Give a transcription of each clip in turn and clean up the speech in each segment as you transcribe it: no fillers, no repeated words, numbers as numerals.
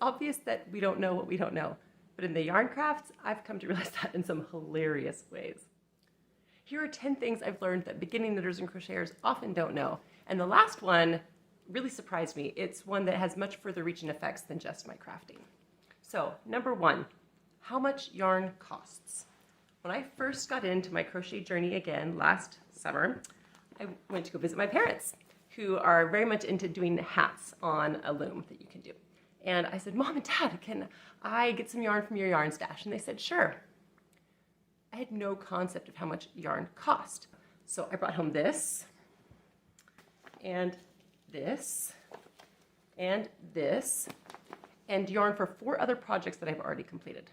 obvious that we don't know what we don't know. But in the yarn crafts, I've come to realize that in some hilarious ways. Here are 10 things I've learned that beginning knitters and crocheters often don't know. And the last one really surprised me. It's one that has much further reaching effects than just my crafting. So, number 1, how much yarn costs. When I first got into my crochet journey again last summer, I went to go visit my parents, who are very much into doing hats on a loom that you can do. And I said, Mom and Dad, can I get some yarn from your yarn stash? And they said, sure. I had no concept of how much yarn cost. So I brought home this, and this, and this, and yarn for 4 other projects that I've already completed.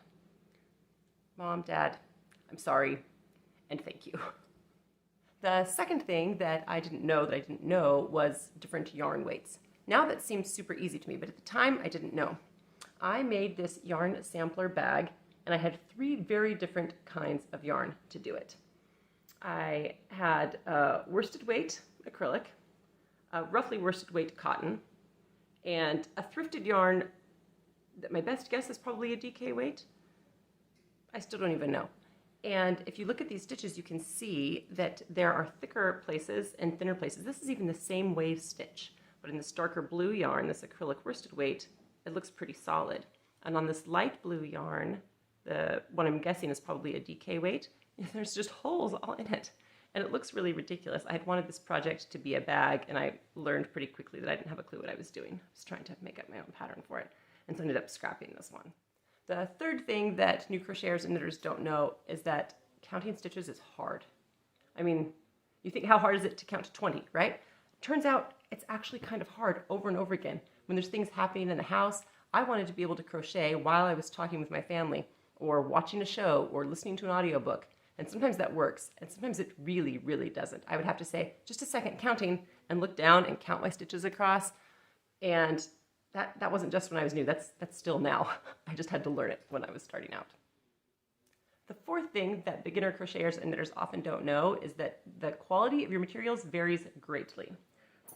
Mom, Dad, I'm sorry, and thank you. The second thing that I didn't know was different yarn weights. Now that seems super easy to me, but at the time I didn't know. I made this yarn sampler bag, and I had 3 very different kinds of yarn to do it. I had worsted weight acrylic, roughly worsted weight cotton, and a thrifted yarn that my best guess is probably a DK weight. I still don't even know. And if you look at these stitches, you can see that there are thicker places and thinner places. This is even the same wave stitch, but in this darker blue yarn, this acrylic worsted weight, it looks pretty solid. And on this light blue yarn, the one I'm guessing is probably a DK weight, there's just holes all in it. And it looks really ridiculous. I had wanted this project to be a bag, and I learned pretty quickly that I didn't have a clue what I was doing. I was trying to make up my own pattern for it, and so I ended up scrapping this one. The third thing that new crocheters and knitters don't know is that counting stitches is hard. I mean, you think, how hard is it to count to 20, right? Turns out it's actually kind of hard over and over again. When there's things happening in the house, I wanted to be able to crochet while I was talking with my family, or watching a show, or listening to an audiobook. And sometimes that works, and sometimes it really, really doesn't. I would have to say, just a second, counting, and look down and count my stitches across. And that wasn't just when I was new, that's still now. I just had to learn it when I was starting out. The fourth thing that beginner crocheters and knitters often don't know is that the quality of your materials varies greatly.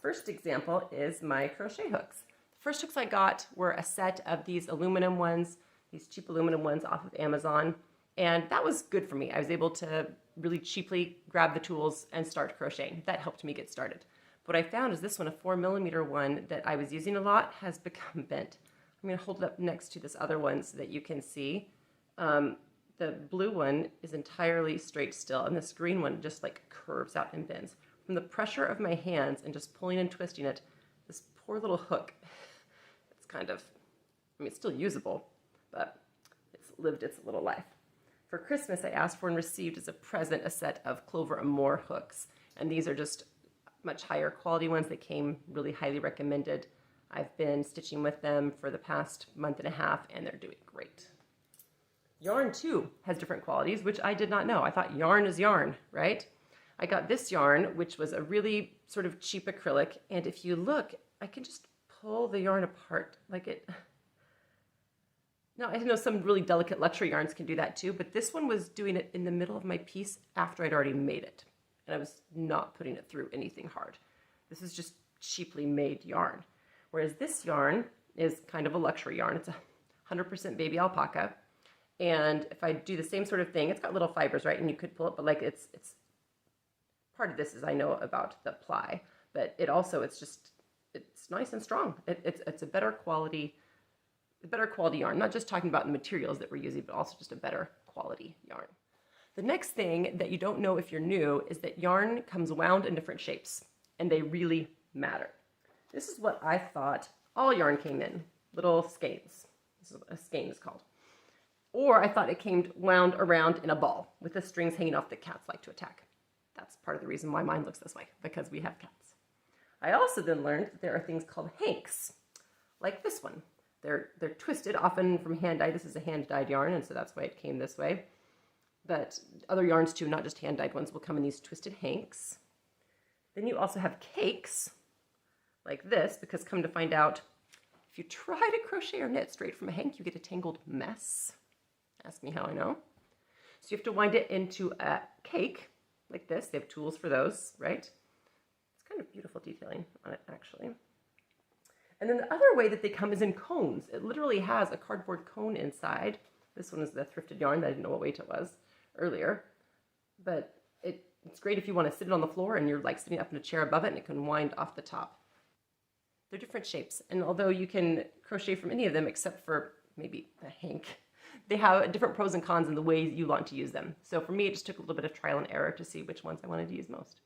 First example is my crochet hooks. The first hooks I got were a set of these aluminum ones, these cheap aluminum ones off of Amazon. And that was good for me. I was able to really cheaply grab the tools and start crocheting. That helped me get started. What I found is this one, a 4mm one that I was using a lot, has become bent. I'm going to hold it up next to this other one so that you can see. The blue one is entirely straight still, and this green one just like curves out and bends. From the pressure of my hands and just pulling and twisting it, this poor little hook, it's kind of, I mean, it's still usable, but it's lived its little life. For Christmas, I asked for and received as a present a set of Clover and More hooks, and these are just much higher quality ones that came really highly recommended. I've been stitching with them for the past month and a half, and they're doing great. Yarn, too, has different qualities, which I did not know. I thought yarn is yarn, right? I got this yarn, which was a really sort of cheap acrylic, and if you look, I can just pull the yarn apart like it. Now, I know some really delicate luxury yarns can do that too, but this one was doing it in the middle of my piece after I'd already made it. And I was not putting it through anything hard. This is just cheaply made yarn. Whereas this yarn is kind of a luxury yarn. It's 100% baby alpaca. And if I do the same sort of thing, it's got little fibers, right? And you could pull it, but like it's part of this is I know about the ply, but it also, it's nice and strong. It's a better quality yarn, not just talking about the materials that we're using, but also just a better quality yarn. The next thing that you don't know if you're new is that yarn comes wound in different shapes, and they really matter. This is what I thought all yarn came in, little skeins. This is what a skein is called. Or I thought it came wound around in a ball with the strings hanging off that cats like to attack. That's part of the reason why mine looks this way, because we have cats. I also then learned that there are things called hanks, like this one. They're twisted, often from hand-dyed. This is a hand-dyed yarn, and so that's why it came this way. But other yarns too, not just hand-dyed ones, will come in these twisted hanks. Then you also have cakes, like this, because come to find out, if you try to crochet or knit straight from a hank, you get a tangled mess. Ask me how I know. So you have to wind it into a cake, like this. They have tools for those, right? It's kind of beautiful detailing on it, actually. And then the other way that they come is in cones. It literally has a cardboard cone inside. This one is the thrifted yarn. I didn't know what weight it was earlier. But it's great if you want to sit it on the floor and you're like sitting up in a chair above it and it can wind off the top. They're different shapes. And although you can crochet from any of them except for maybe a hank, they have different pros and cons in the ways you want to use them. So for me, it just took a little bit of trial and error to see which ones I wanted to use most.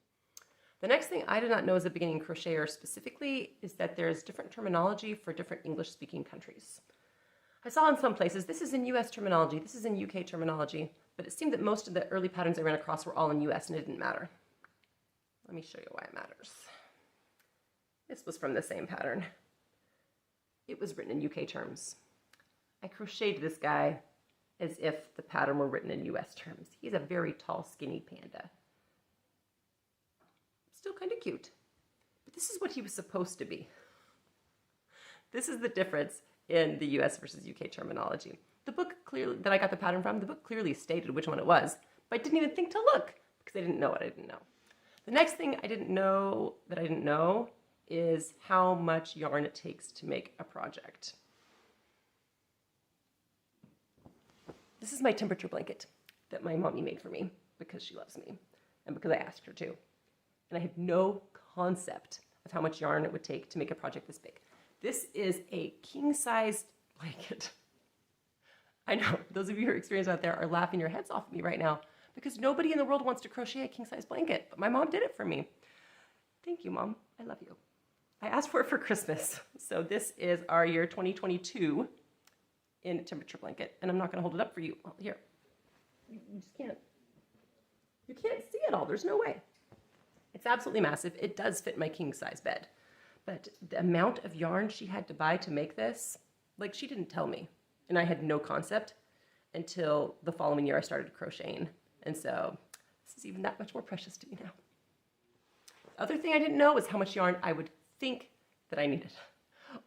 The next thing I did not know as a beginning crocheter specifically is that there's different terminology for different English-speaking countries. I saw in some places, this is in US terminology, this is in UK terminology, but it seemed that most of the early patterns I ran across were all in US and it didn't matter. Let me show you why it matters. This was from the same pattern. It was written in UK terms. I crocheted this guy as if the pattern were written in US terms. He's a very tall, skinny panda. Still kind of cute, but this is what he was supposed to be. This is the difference in the US versus UK terminology. The book clearly, that I got the pattern from, the book clearly stated which one it was, but I didn't even think to look because I didn't know what I didn't know. The next thing I didn't know is how much yarn it takes to make a project. This is my temperature blanket that my mommy made for me because she loves me and because I asked her to. And I had no concept of how much yarn it would take to make a project this big. This is a king-sized blanket. I know, those of you who are experienced out there are laughing your heads off at me right now because nobody in the world wants to crochet a king-size blanket, but my mom did it for me. Thank you, Mom. I love you. I asked for it for Christmas. So this is our year 2022 in temperature blanket, and I'm not going to hold it up for you. Well, here. You just can't. You can't see it all. There's no way. It's absolutely massive. It does fit my king-size bed. But the amount of yarn she had to buy to make this, like she didn't tell me. And I had no concept until the following year I started crocheting. And so this is even that much more precious to me now. The other thing I didn't know was how much yarn I would think that I needed.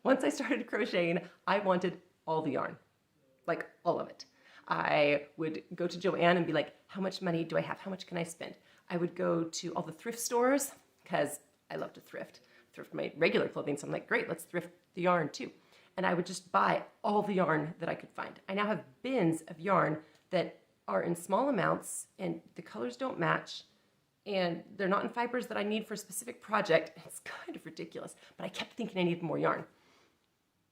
Once I started crocheting, I wanted all the yarn, like all of it. I would go to Joanne and be like, how much money do I have? How much can I spend? I would go to all the thrift stores because I love to thrift my regular clothing. So I'm like, great, let's thrift the yarn too. And I would just buy all the yarn that I could find. I now have bins of yarn that are in small amounts and the colors don't match and they're not in fibers that I need for a specific project. It's kind of ridiculous, but I kept thinking I needed more yarn.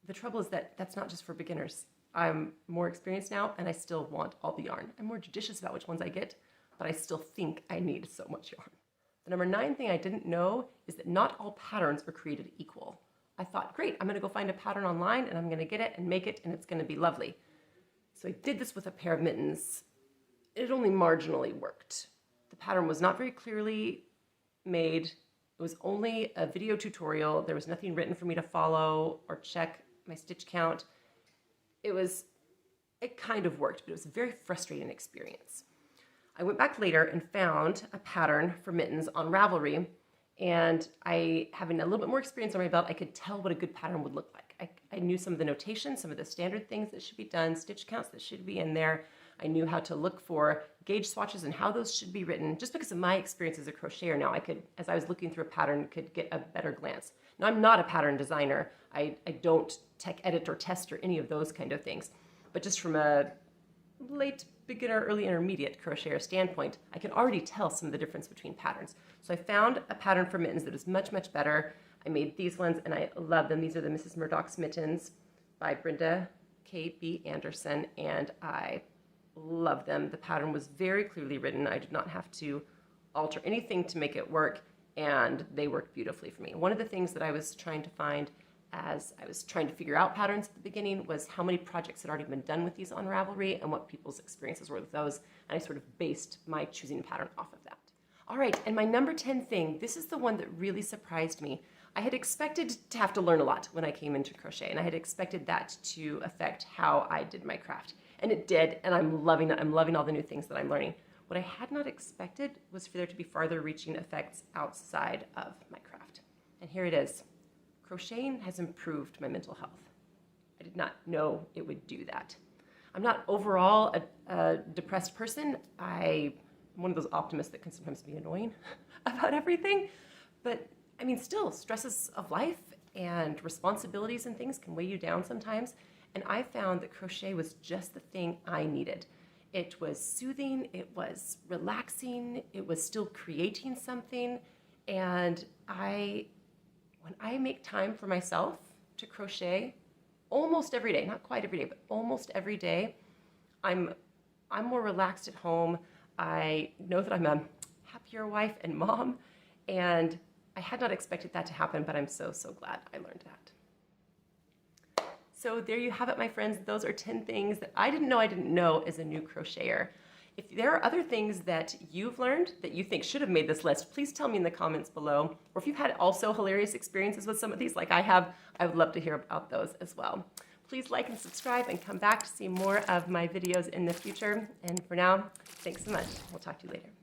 The trouble is that that's not just for beginners. I'm more experienced now and I still want all the yarn. I'm more judicious about which ones I get, but I still think I need so much yarn. The number 9 thing I didn't know is that not all patterns are created equal. I thought, great, I'm gonna go find a pattern online and I'm gonna get it and make it and it's gonna be lovely. So I did this with a pair of mittens. It only marginally worked. The pattern was not very clearly made. It was only a video tutorial. There was nothing written for me to follow or check my stitch count. It kind of worked, but it was a very frustrating experience. I went back later and found a pattern for mittens on Ravelry, and having a little bit more experience on my belt, I could tell what a good pattern would look like. I knew some of the notation, some of the standard things that should be done, stitch counts that should be in there. I knew how to look for gauge swatches and how those should be written. Just because of my experience as a crocheter now, I could, as I was looking through a pattern, could get a better glance. Now, I'm not a pattern designer. I don't tech edit or test or any of those kind of things. But just from a late beginner, early intermediate crocheter standpoint, I can already tell some of the difference between patterns. So I found a pattern for mittens that was much, much better. I made these ones and I love them. These are the Mrs. Murdoch's mittens by Brenda K.B. Anderson, and I love them. The pattern was very clearly written. I did not have to alter anything to make it work, and they worked beautifully for me. One of the things that I was trying to find as I was trying to figure out patterns at the beginning was how many projects had already been done with these on Ravelry and what people's experiences were with those, and I sort of based my choosing pattern off of that. All right, and my number 10 thing, this is the one that really surprised me. I had expected to have to learn a lot when I came into crochet, and I had expected that to affect how I did my craft. And it did, and I'm loving it. I'm loving all the new things that I'm learning. What I had not expected was for there to be farther reaching effects outside of my craft. And here it is. Crocheting has improved my mental health. I did not know it would do that. I'm not overall a depressed person. I'm one of those optimists that can sometimes be annoying about everything. But I mean, still, stresses of life and responsibilities and things can weigh you down sometimes. And I found that crochet was just the thing I needed. It was soothing, it was relaxing, it was still creating something. And when I make time for myself to crochet almost every day, not quite every day, but almost every day, I'm more relaxed at home. I know that I'm a happier wife and mom, and I had not expected that to happen, but I'm so, so glad I learned that. So there you have it, my friends. Those are 10 things that I didn't know as a new crocheter. If there are other things that you've learned that you think should have made this list, please tell me in the comments below. Or if you've had also hilarious experiences with some of these like I have, I would love to hear about those as well. Please like and subscribe and come back to see more of my videos in the future. And for now, thanks so much. We'll talk to you later.